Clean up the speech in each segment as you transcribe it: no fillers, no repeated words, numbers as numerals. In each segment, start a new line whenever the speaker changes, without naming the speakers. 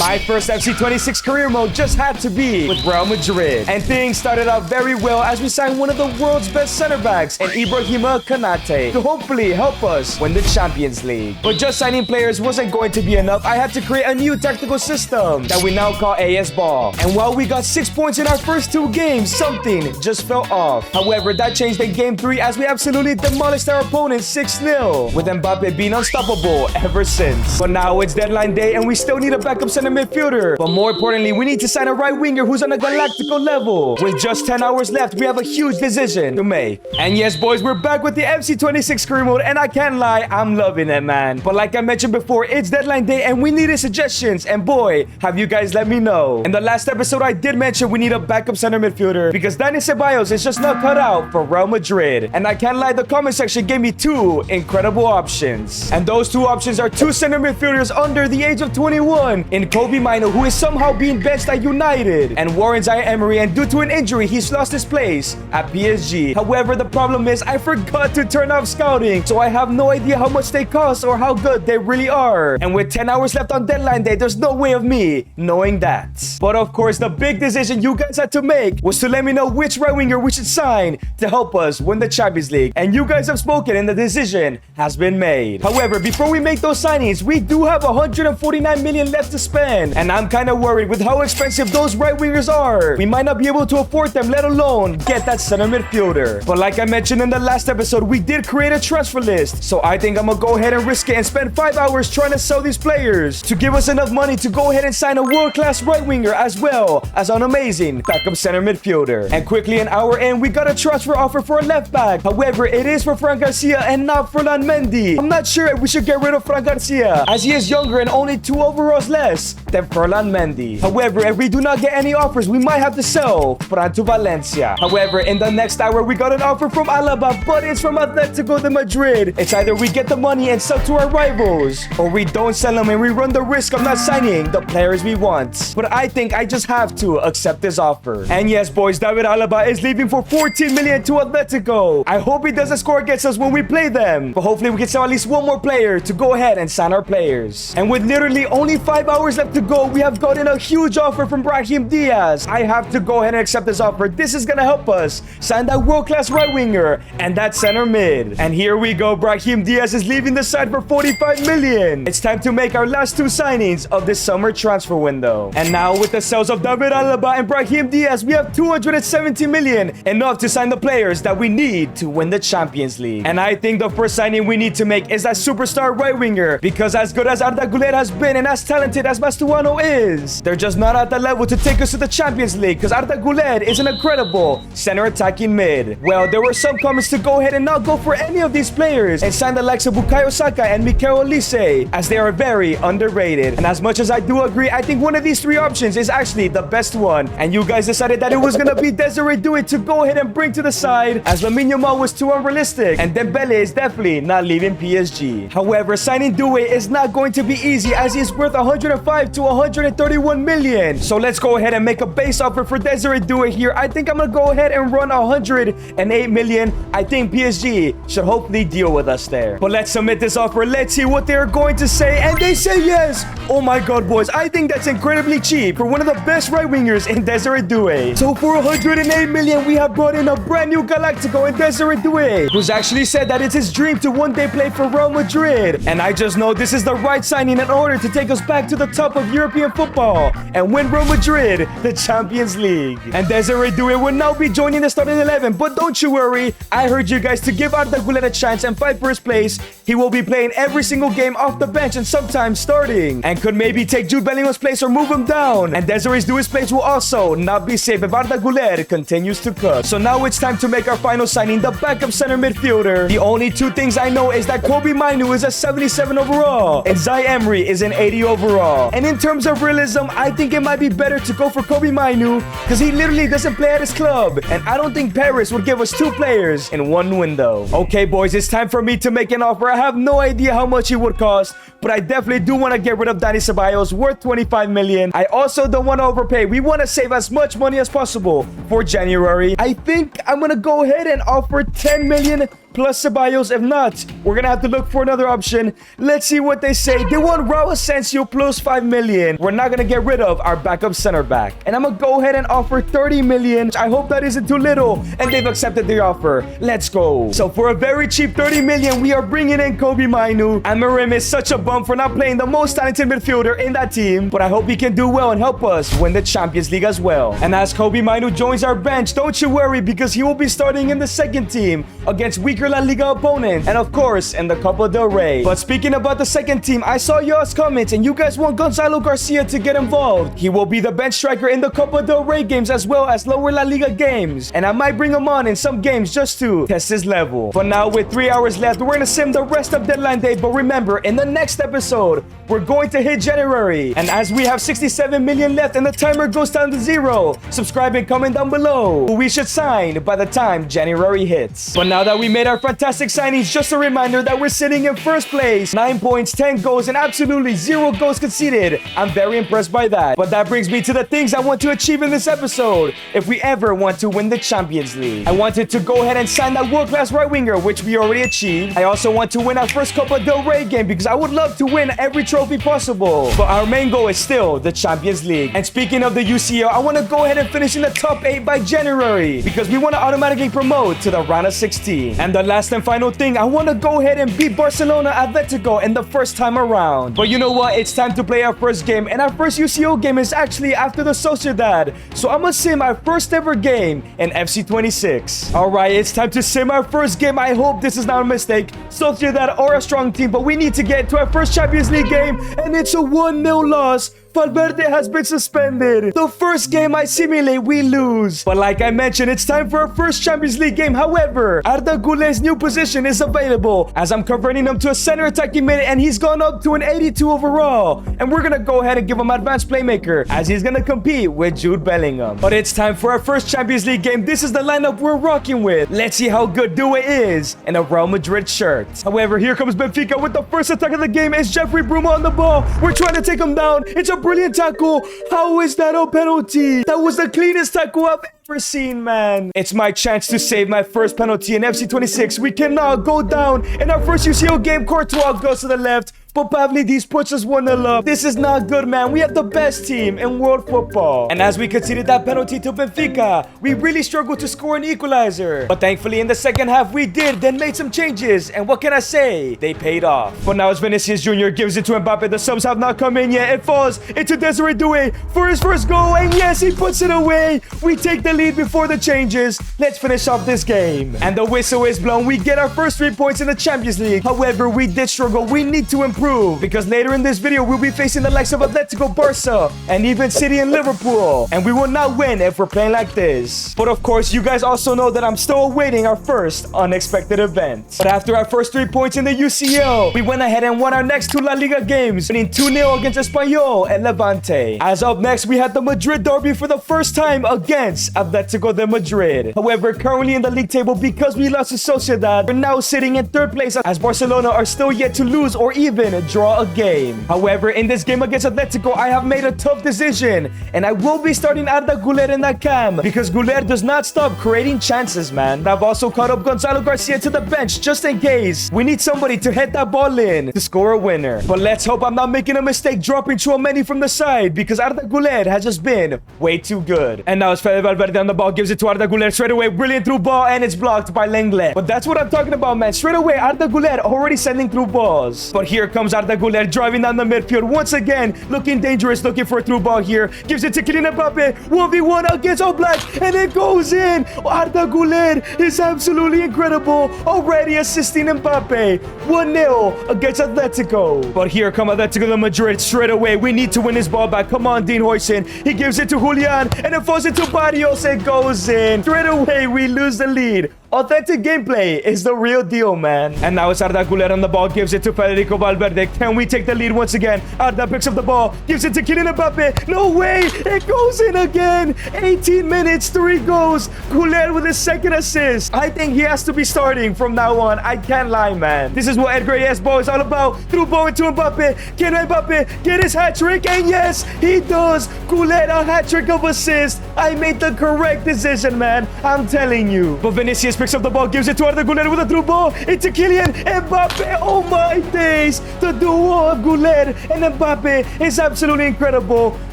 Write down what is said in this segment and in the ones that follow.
My first FC26 career mode just had to be with Real Madrid. And things started out very well as we signed one of the world's best center backs in Ibrahima Konate to hopefully help us win the Champions League. But just signing players wasn't going to be enough. I had to create a new tactical system that we now call AS Ball. And while we got 6 points in our first 2 games, something just fell off. However, that changed in game 3 as we absolutely demolished our opponent 6-0, with Mbappe being unstoppable ever since. But now it's deadline day and we still need a backup center midfielder. But more importantly, we need to sign a right winger who's on a galactical level. With just 10 hours left, we have a huge decision to make. And yes, boys, we're back with the FC26 career mode, and I can't lie, I'm loving it, man. But like I mentioned before, it's deadline day and we needed suggestions, and boy, have you guys let me know. In the last episode, I did mention we need a backup center midfielder because Dani Ceballos is just not cut out for Real Madrid. And I can't lie, the comment section gave me 2 incredible options. And those 2 options are 2 center midfielders under the age of 21 in Kobe Mino, who is somehow being benched at United, and Warren Zaire-Emery, and due to an injury, he's lost his place at PSG. However, the problem is I forgot to turn off scouting, so I have no idea how much they cost or how good they really are. And with 10 hours left on deadline day, there's no way of me knowing that. But of course, the big decision you guys had to make was to let me know which right winger we should sign to help us win the Champions League. And you guys have spoken and the decision has been made. However, before we make those signings, we do have 149 million left to spend. And I'm kind of worried with how expensive those right wingers are. We might not be able to afford them, let alone get that center midfielder. But like I mentioned in the last episode, we did create a transfer list. So I think I'm gonna go ahead and risk it and spend 5 hours trying to sell these players to give us enough money to go ahead and sign a world-class right winger as well as an amazing backup center midfielder. And quickly an hour in, we got a transfer offer for a left back. However, it is for Fran Garcia and not Ferland Mendy. I'm not sure if we should get rid of Fran Garcia, as he is younger and only 2 overalls less than Ferland Mendy. However, if we do not get any offers, we might have to sell Fran to Valencia. However, in the next hour, we got an offer from Alaba, but it's from Atletico de Madrid. It's either we get the money and sell to our rivals, or we don't sell them and we run the risk of not signing the players we want. But I think I just have to accept this offer. And yes, boys, David Alaba is leaving for 14 million to Atletico. I hope he doesn't score against us when we play them, but hopefully we can sell at least 1 more player to go ahead and sign our players. And with literally only 5 hours left to go, we have gotten a huge offer from Brahim Diaz. I have to go ahead and accept this offer. This is gonna help us sign that world-class right winger and that center mid. And here we go, Brahim Diaz is leaving the side for 45 million. It's time to make our last 2 signings of this summer transfer window. And now with the sales of David Alaba and Brahim Diaz, we have 270 million, enough to sign the players that we need to win the Champions League. And I think the first signing we need to make is that superstar right winger, because as good as Arda Güler has been and as talented as Mastuano is, they're just not at the level to take us to the Champions League, because Arda Güler is an incredible center attacking mid. Well, there were some comments to go ahead and not go for any of these players and sign the likes of Bukayo Saka and Mikel Olise, as they are very underrated. And as much as I do agree, I think one of these 3 options is actually the best one. And you guys decided that it was gonna be Desiree Doué to go ahead and bring to the side, as Lamine Yamal was too unrealistic and Dembele is definitely not leaving PSG. However, signing Doué is not going to be easy, as he's worth 105 to 131 million. So let's go ahead and make a base offer for Desiree Doué here. I think I'm gonna go ahead and run 108 million. I think PSG should hopefully deal with us there. But let's submit this offer. Let's see what they're going to say. And they say yes. Oh my god, boys, I think that's incredibly cheap for one of the best right wingers in Desiree Doué. So for 108 million, we have brought in a brand new Galactico in Desiree Doué, who's actually said that it's his dream to one day play for Real Madrid. And I just know this is the right signing in order to take us back to the top of European football and win Real Madrid the Champions League. And Desiree Doué will now be joining the starting 11, but don't you worry, I heard you guys to give Arda Güler a chance and fight for his place. He will be playing every single game off the bench and sometimes starting, and could maybe take Jude Bellingham's place or move him down. And Desiree Doué's place will also not be safe if Arda Güler continues to cook. So now it's time to make our final signing, the backup center midfielder. The only 2 things I know is that Kobe Mino is a 77 overall and Zaire Emery is an 80 overall. And in terms of realism, I think it might be better to go for Kobe Mino, because he literally doesn't play at his club, and I don't think Paris would give us 2 players in 1 window. Okay, boys, it's time for me to make an offer. I have no idea how much it would cost, but I definitely do want to get rid of Dani Ceballos, worth 25 million. I also don't want to overpay. We want to save as much money as possible for January. I think I'm going to go ahead and offer 10 million plus Ceballos. If not, we're gonna have to look for another option. Let's see what they say. They want Raul Asensio plus 5 million. We're not gonna get rid of our backup center back. And I'm gonna go ahead and offer 30 million. I hope that isn't too little. And they've accepted the offer. Let's go. So for a very cheap 30 million, we are bringing in Kobe Mainu. And Marim is such a bum for not playing the most talented midfielder in that team. But I hope he can do well and help us win the Champions League as well. And as Kobe Mainu joins our bench, don't you worry, because he will be starting in the second team against weaker La Liga opponents. And of course, in the Copa del Rey. But speaking about the second team, I saw y'all's comments and you guys want Gonzalo Garcia to get involved. He will be the bench striker in the Copa del Rey games as well as lower La Liga games. And I might bring him on in some games just to test his level. For now, with 3 hours left, we're gonna sim the rest of deadline day. But remember, in the next episode, we're going to hit January. And as we have 67 million left and the timer goes down to 0, subscribe and comment down below who we should sign by the time January hits. But now that we made our fantastic signings, just a reminder that we're sitting in first place. 9 points, 10 goals, and absolutely 0 goals conceded. I'm very impressed by that. But that brings me to the things I want to achieve in this episode if we ever want to win the Champions League. I wanted to go ahead and sign that world-class right winger, which we already achieved. I also want to win our first Copa del Rey game because I would love to win every trophy possible. But our main goal is still the Champions League. And speaking of the UCL, I want to go ahead and finish in the top 8 by January because we want to automatically promote to the round of 16. And the last and final thing, I want to go ahead and beat Barcelona Atletico in the first time around. But you know what? It's time to play our first game. And our first UCL game is actually after the Sociedad. So I'm going to sim our first ever game in FC 26. Alright, it's time to sim our first game. I hope this is not a mistake. Sociedad are a strong team, but we need to get to our first Champions League game. And it's a 1-0 loss. Valverde has been suspended. The first game I simulate, we lose. But like I mentioned, it's time for our first Champions League game. However, Arda Güler's new position is available as I'm converting him to a center attacking mid and he's gone up to an 82 overall. And we're going to go ahead and give him advanced playmaker as he's going to compete with Jude Bellingham. But it's time for our first Champions League game. This is the lineup we're rocking with. Let's see how good Due is in a Real Madrid shirt. However, here comes Benfica with the first attack of the game. It's Jeffrey Bruma on the ball. We're trying to take him down. It's a brilliant tackle. How is that a penalty? That was the cleanest tackle I've ever seen, man. It's my chance to save my first penalty in FC 26. We cannot go down. In our first UCL game, Courtois goes to the left. But Pavlidis puts us 1-0 up. This is not good, man. We have the best team in world football. And as we conceded that penalty to Benfica, we really struggled to score an equalizer. But thankfully in the second half we did, then made some changes. And what can I say? They paid off. But now it's Vinicius Jr. gives it to Mbappe. The subs have not come in yet. It falls into Desiree Doué for his first goal. And yes, he puts it away. We take the lead before the changes. Let's finish off this game. And the whistle is blown. We get our first 3 points in the Champions League. However, we did struggle. We need to improve. Because later in this video we'll be facing the likes of Atletico, Barca, and even City and Liverpool, and we will not win if we're playing like this. But of course, you guys also know that I'm still awaiting our first unexpected event. But after our first 3 points in the UCL, we went ahead and won our next 2 La Liga games, winning 2-0 against Espanyol and Levante. As up next, we had the Madrid derby for the first time against Atletico de Madrid. However, currently in the league table, because we lost to Sociedad, we're now sitting in 3rd place as Barcelona are still yet to lose or even draw a game. However, in this game against Atletico, I have made a tough decision and I will be starting Arda Güler in that cam because Güler does not stop creating chances, man. I've also caught up Gonzalo Garcia to the bench just in case we need somebody to head that ball in to score a winner. But let's hope I'm not making a mistake dropping Tchouaméni from the side because Arda Güler has just been way too good. And now it's Fede Valverde on the ball, gives it to Arda Güler straight away. Brilliant through ball and it's blocked by Lenglet. But that's what I'm talking about, man. Straight away, Arda Güler already sending through balls. But here comes Arda Güler driving down the midfield once again, looking dangerous, looking for a through ball here. Gives it to Kylian Mbappe, 1v1 against Oblak, and it goes in. Arda Güler is absolutely incredible, already assisting Mbappe. 1-0 against Atletico. But here come Atletico de Madrid straight away. We need to win this ball back. Come on, Dean Huijsen. He gives it to Julian, and it falls into Barrios. It goes in. Straight away, we lose the lead. Authentic gameplay is the real deal, man. And now it's Arda Güler on the ball, gives it to Federico Valverde. Can we take the lead once again? Arda picks up the ball, gives it to Kylian Mbappe. No way! It goes in again! 18 minutes, 3 goals. Güler with his second assist. I think he has to be starting from now on. I can't lie, man. This is what Edgar Yes ball is all about. Through ball into Mbappe. Can Mbappe get his hat-trick? And yes, he does. Güler, a hat-trick of assist. I made the correct decision, man. I'm telling you. But Vinicius picks up the ball, gives it to Arda Güler with a through ball. Into Kylian Mbappe. Oh my days. The duo of Güler and Mbappe is absolutely incredible.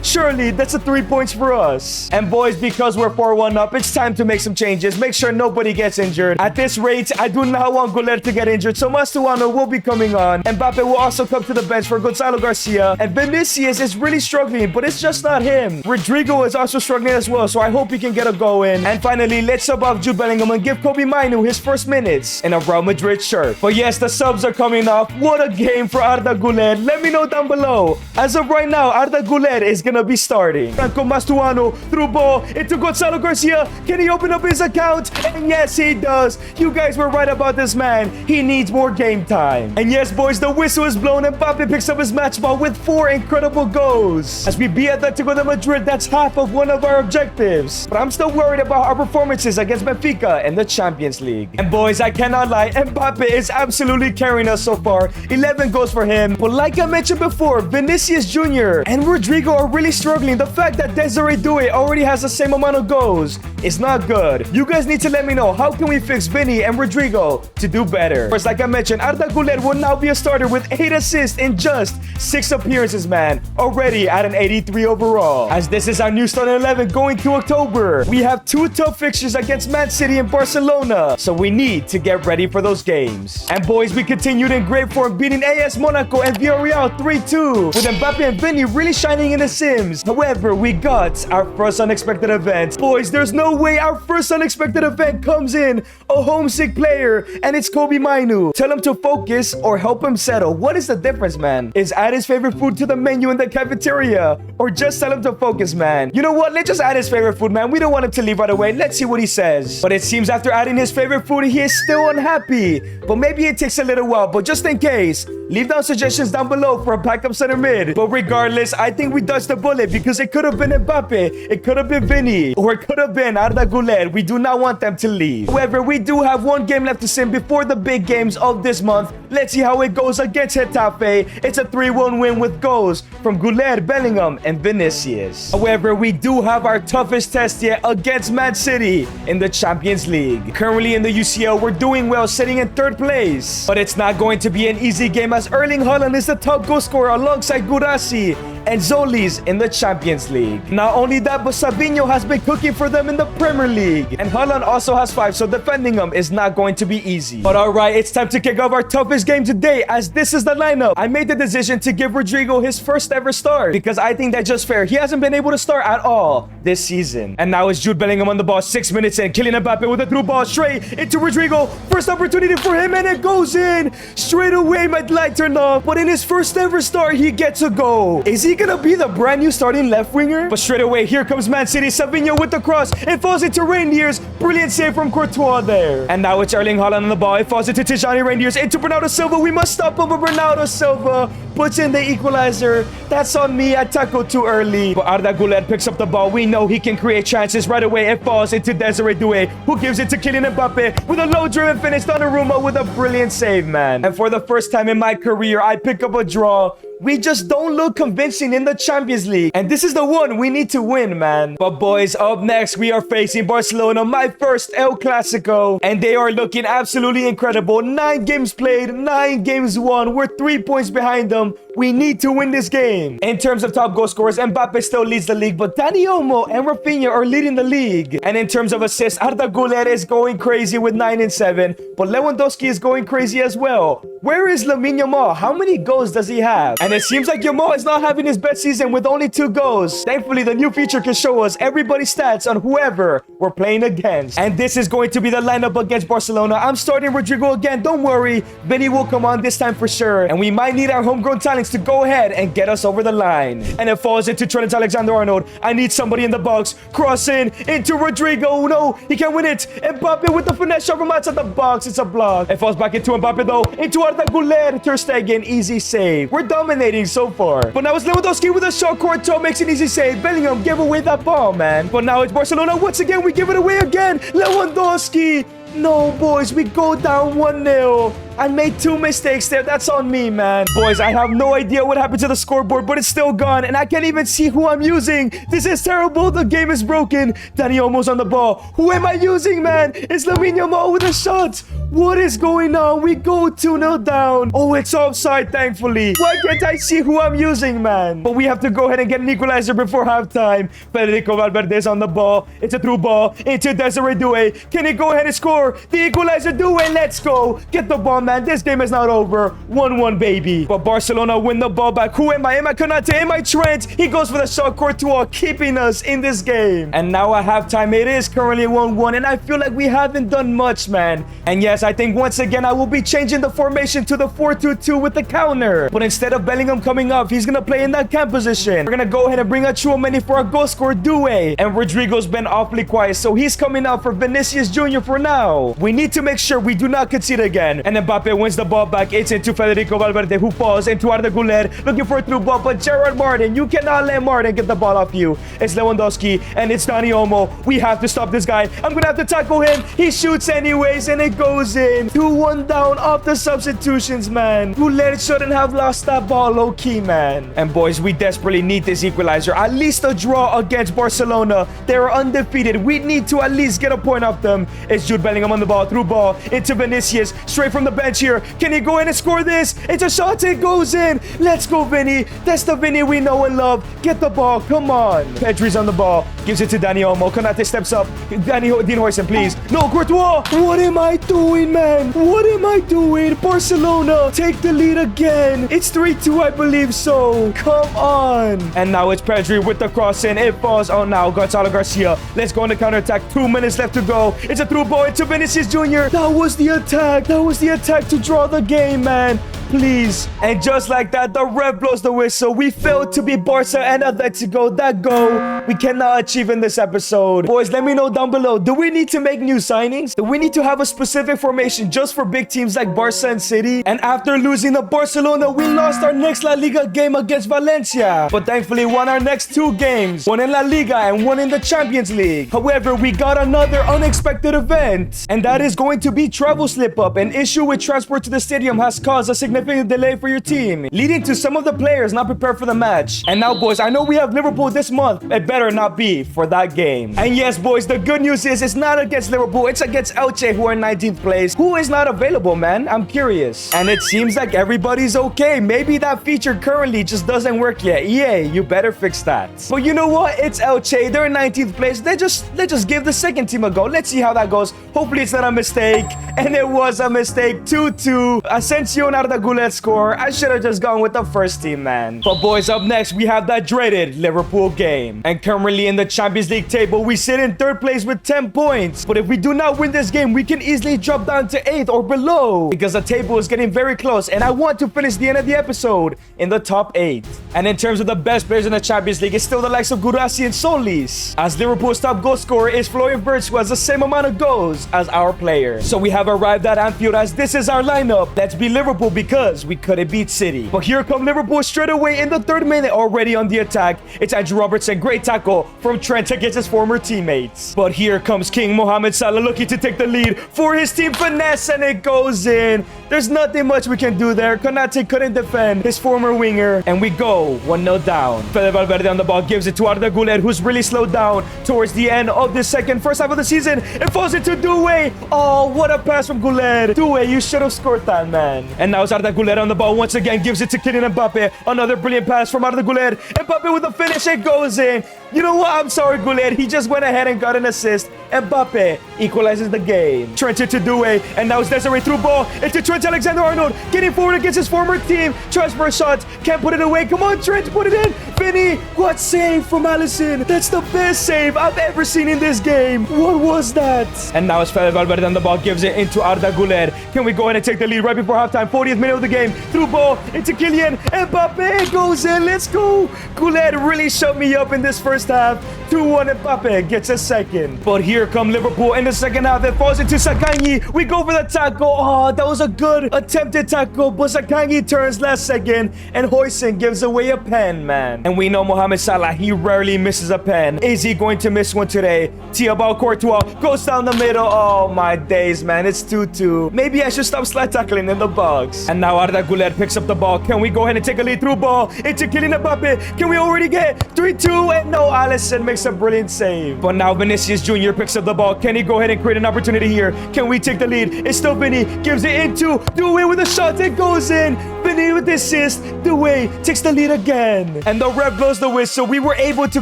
Surely that's a 3 points for us. And boys, because we're 4-1 up, it's time to make some changes. Make sure nobody gets injured. At this rate, I do not want Güler to get injured, so Mastuano will be coming on. Mbappe will also come to the bench for Gonzalo Garcia. And Vinicius is really struggling, but it's just not him. Rodrigo is also struggling as well, so I hope he can get a go in. And finally, let's sub off Jude Bellingham and give Kobe Mainu his first minutes in a Real Madrid shirt. But yes, the subs are coming off. What a game for Arda Güler. Let me know down below. As of right now, Arda Güler is gonna be starting. Franco Mastuano through ball into Gonzalo Garcia. Can he open up his account? And yes, he does. You guys were right about this man. He needs more game time. And yes, boys, the whistle is blown and Mbappe picks up his match ball with 4 incredible goals. As we beat Atletico de Madrid, that's half of one of our objectives. But I'm still worried about our performances against Benfica in the Champions League. And boys, I cannot lie, Mbappe is absolutely carrying us so far. 11 goals for him. But like I mentioned before, Vinicius Jr. and Rodrigo are really struggling. The fact that Desiree Doué already has the same amount of goals is not good. You guys need to let me know, how can we fix Vinny and Rodrigo to do better? First, like I mentioned, Arda Güler will now be a starter with 8 assists in just 6 appearances, man. Already at an 83 overall. As this is our new starting 11 going to October. We have 2 tough fixtures against Man City and Barcelona, so we need to get ready for those games. And boys, we continued in great form, beating AS Monaco and Villarreal 3-2, with Mbappe and Vinny really shining in the Sims. However, we got our first unexpected event. Boys, there's no way our first unexpected event comes in a homesick player, and it's Kobe Mainu. Tell him to focus or help him settle. What is the difference, man? Is add his favorite food to the menu in the cafeteria, or just tell him to focus, man? You know what? Let's just add his favorite food, man. We don't want him to leave right away. Let's see what he says. But it seems after adding his favorite food, he is still unhappy. But maybe it takes a little while. But just in case, leave down suggestions down below for a backup center mid. But regardless, I think we dodged the bullet because it could have been Mbappe, it could have been Vinny, or it could have been Arda Güler. We do not want them to leave. However, we do have 1 game left to sim before the big games of this month. Let's see how it goes against Getafe. It's a 3-1 win with goals from Güler, Bellingham, and Vinicius. However, we do have our toughest test yet against Man City in the Champions League. Currently in the UCL, we're doing well, sitting in 3rd place. But it's not going to be an easy game as Erling Haaland is the top goal scorer alongside Gurasi and Zolis in the Champions League. Not only that, but Sabinho has been cooking for them in the Premier League. And Haaland also has 5, so defending him is not going to be easy. But alright, it's time to kick off our toughest game today, as this is the lineup. I made the decision to give Rodrigo his first ever start, because I think that's just fair. He hasn't been able to start at all this season. And now it's Jude Bellingham on the ball, 6 minutes in. Kylian Mbappe with a through ball straight into Rodrigo. First opportunity for him, and it goes in. Straight away, my light turned off. But in his first ever start, he gets a goal. Is he gonna be the brand new starting left winger? But straight away, here comes Man City. Savinho with the cross. It falls into Reindeers. Brilliant save from Courtois there. And now it's Erling Haaland on the ball. It falls into Tijani Reindeers. Into Bernardo Silva. We must stop him, but Bernardo Silva puts in the equalizer. That's on me. I tackled too early. But Arda Güler picks up the ball. We know he can create chances right away. It falls into Desiree Doué, who gives it to Kylian Mbappe with a low-driven finish. Donnarumma with a brilliant save, man. And for the first time in my career, I pick up a draw. We just don't look convincing in the Champions League. And this is the one we need to win, man. But boys, up next, we are facing Barcelona, my first El Clasico. And they are looking absolutely incredible. 9 games played, 9 games won. We're 3 points behind them. We need to win this game. In terms of top goal scorers, Mbappe still leads the league, but Dani Olmo and Rafinha are leading the league. And in terms of assists, Arda Güler is going crazy with 9 and 7. But Lewandowski is going crazy as well. Where is Lamine Yamal? How many goals does he have? And it seems like Yamal is not having his best season with only 2 goals. Thankfully, the new feature can show us everybody's stats on whoever we're playing against. And this is going to be the lineup against Barcelona. I'm starting Rodrigo again. Don't worry. Vinny will come on this time for sure. And we might need our homegrown talents to go ahead and get us over the line. And it falls into Trent Alexander-Arnold. I need somebody in the box. Cross in into Rodrigo. No, he can't win it. Mbappe with the finesse shot from outside the box. It's a block. It falls back into Mbappe though. Into Arda Güler. Ter Stegen. Easy save. We're dominating so far. But now it's Lewandowski with a shot. Courtois makes an easy save. Bellingham give away that ball, man. But now it's Barcelona. Once again, we give it away again. Lewandowski. No, boys, we go down 1-0. I made 2 mistakes there. That's on me, man. Boys, I have no idea what happened to the scoreboard, but it's still gone, and I can't even see who I'm using. This is terrible. The game is broken. Danny almost on the ball. Who am I using, man? It's Lamine Yamal with a shot. What is going on? We go 2-0 down. Oh, it's offside, thankfully. Why can't I see who I'm using, man? But we have to go ahead and get an equalizer before halftime. Federico Valverde is on the ball. It's a through ball into Desiree Doué. Can he go ahead and score? The equalizer, Doué, let's go. Get the ball, man. This game is not over. 1-1, baby. But Barcelona win the ball back. Who am I? Am I Konate? Am I Trent? He goes for the shot. Courtois keeping us in this game. And now at halftime, it is currently 1-1. And I feel like we haven't done much, man. And yes, I think once again, I will be changing the formation to the 4-2-2 with the counter. But instead of Bellingham coming up, he's going to play in that cam position. We're going to go ahead and bring out Chouameni for a goal scorer, Doué. And Rodrigo's been awfully quiet, so he's coming out for Vinicius Jr. for now. We need to make sure we do not concede again. And Mbappe wins the ball back. It's into Federico Valverde, who falls into Arda Güler, looking for a through ball. But Gerard Martin, you cannot let Martin get the ball off you. It's Lewandowski, and it's Dani Olmo. We have to stop this guy. I'm going to have to tackle him. He shoots anyways, and it goes in. 2-1 down off the substitutions, man. Güler shouldn't have lost that ball low-key, man. And boys, we desperately need this equalizer. At least a draw against Barcelona. They're undefeated. We need to at least get a point off them. It's Jude Bellingham on the ball. Through ball into Vinicius. Straight from the bench here. Can he go in and score this? It's a shot. It goes in. Let's go, Vinny. That's the Vinny we know and love. Get the ball. Come on. Pedri's on the ball. Gives it to Dani Olmo. Konate steps up. Dean Huijsen, please. No, Courtois. What am I doing, man? What am I doing? Barcelona take the lead again. It's 3-2, I believe so. Come on. And now it's Pedri with the cross in. It falls on now. Gonzalo Garcia. Let's go on the counter-attack. 2 minutes left to go. It's a through ball into Vinicius Jr. That was the attack. That was the attack to draw the game, man. Please. And just like that, the ref blows the whistle. We failed to beat Barca and Atletico. That goal we cannot achieve in this episode. Boys, let me know down below. Do we need to make new signings? Do we need to have a specific formation just for big teams like Barca and City? And after losing to Barcelona, we lost our next La Liga game against Valencia. But thankfully won our next 2 games. One in La Liga and one in the Champions League. However, we got another unexpected event. And that is going to be travel slip-up. An issue with transport to the stadium has caused a significant delay for your team, leading to some of the players not prepared for the match. And now, boys, I know we have Liverpool this month. It better not be for that game. And yes, boys, the good news is it's not against Liverpool. It's against Elche, who are in 19th place. Who is not available, man? I'm curious. And it seems like everybody's okay. Maybe that feature currently just doesn't work yet. EA, you better fix that. But you know what? It's Elche. They're in 19th place. Let's just give the second team a go. Let's see how that goes. Hopefully it's not a mistake. And it was a mistake. 2-2. Asensio and Arda Güler score. I should have just gone with the first team, man. But boys, up next, we have that dreaded Liverpool game. And currently in the Champions League table, we sit in 3rd place with 10 points. But if we do not win this game, we can easily drop down to 8th or below. Because the table is getting very close. And I want to finish the end of the episode in the top 8. And in terms of the best players in the Champions League, it's still the likes of Guirassy and Solis. As Liverpool's top goal scorer is Florian Wirtz, who has the same amount of goals as our player. So we have arrived at Anfield as this is our lineup. Let's be Liverpool because we couldn't beat City. But here come Liverpool straight away in the 3rd minute, already on the attack. It's Andrew Robertson. Great tackle from Trent against his former teammates. But here comes King Mohamed Salah looking to take the lead for his team. Finesse, and it goes in. There's nothing much we can do there. Konate couldn't defend his former winger. And we go 1-0 down. Fede Valverde on the ball gives it to Arda Güler, who's really slowed down towards the end of the first half of the season. It falls into Doué. Oh, what a pass from Güler. Doué, you should have scored that, man. And now it's Arda Güler on the ball once again. Gives it to Kylian Mbappe. Another brilliant pass from Arda Güler. Mbappe with the finish. It goes in. You know what? I'm sorry, Güler. He just went ahead and got an assist. Mbappe equalizes the game. Trent into Doué. And now it's Desiree through ball into Trent Alexander-Arnold. Getting forward against his former team. Tries for a shot. Can't put it away. Come on, Trent. Put it in. Vinny. What save from Alisson. That's the best save I've ever seen in this game. What was that? And now it's Fede Valverde on the ball. Gives it into Arda Güler. Can we go ahead and take the lead right before halftime? 40th minute of the game. Through ball into Kylian. Mbappe goes in. Let's go. Güler really shut me up in this first half. 2-1. Mbappe gets a second. But here come Liverpool in the second half. It falls into Sakanyi. We go for the tackle. Oh, that was a good attempted tackle. But Sakanyi turns last second. And Huijsen gives away a pen, man. And we know Mohamed Salah, he rarely misses a pen. Is he going to miss one today? Thibaut Courtois goes down the middle. Oh, my days, man. It's 2-2. Maybe I should stop slide tackling in the box. And now Arda Güler picks up the ball. Can we go ahead and take a lead through ball into Kylian Mbappe? Can we already get 3-2? And no, Alisson makes a brilliant save. But now Vinicius Jr. picks up the ball. Can he go ahead and create an opportunity here? Can we take the lead? It's still Vinny. Gives it into Doué with a shot. It goes in. Vinny with the assist. Doué takes the lead again. And the ref blows the whistle. We were able to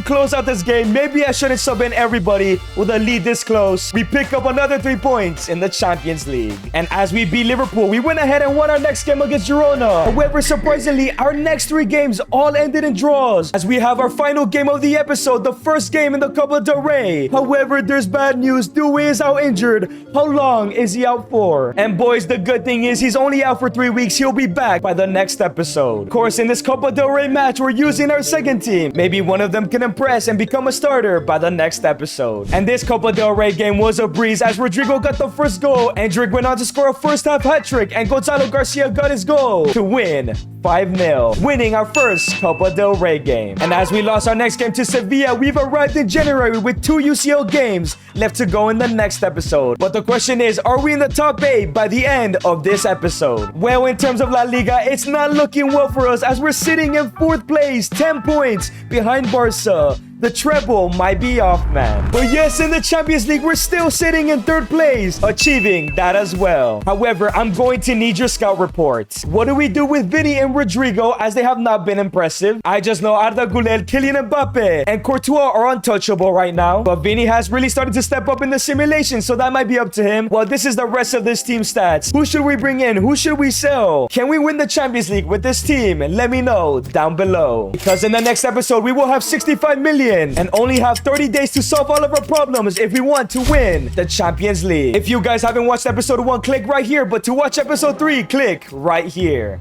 close out this game. Maybe I shouldn't sub in everybody with a lead this close. We pick up another 3 points in the Champions League. And as we beat Liverpool, we went ahead and won our next game against Girona. However, surprisingly, our next 3 games all ended in draws, as we have our final game of the episode, the first game in the Copa del Rey. However, there's bad news. Doué is out injured. How long is he out for? And boys, the good thing is he's only out for 3 weeks. He'll be back by the next episode. Of course, in this Copa del Rey match, we're using our second team. Maybe one of them can impress and become a starter by the next episode. And this Copa del Rey game was a breeze, as Rodrigo got the first goal. Endrick went on to score a first half hat-trick, and Gonzalo Garcia got his goal to win 5-0, winning our first Copa del Rey game. And as we lost our next game to Sevilla, we've arrived in January with 2 UCL games left to go in the next episode. But the question is, are we in the top 8 by the end of this episode? Well, in terms of La Liga, it's not looking well for us, as we're sitting in 4th place, 10 points behind Barca. The treble might be off, man. But yes, in the Champions League, we're still sitting in 3rd place, achieving that as well. However, I'm going to need your scout reports. What do we do with Vinny and Rodrigo, as they have not been impressive? I just know Arda Güler, Kylian Mbappe, and Courtois are untouchable right now. But Vinny has really started to step up in the simulation, so that might be up to him. Well, this is the rest of this team stats. Who should we bring in? Who should we sell? Can we win the Champions League with this team? Let me know down below. Because in the next episode, we will have 65 million and only have 30 days to solve all of our problems if we want to win the Champions League. If you guys haven't watched episode 1, click right here. But to watch episode 3, click right here.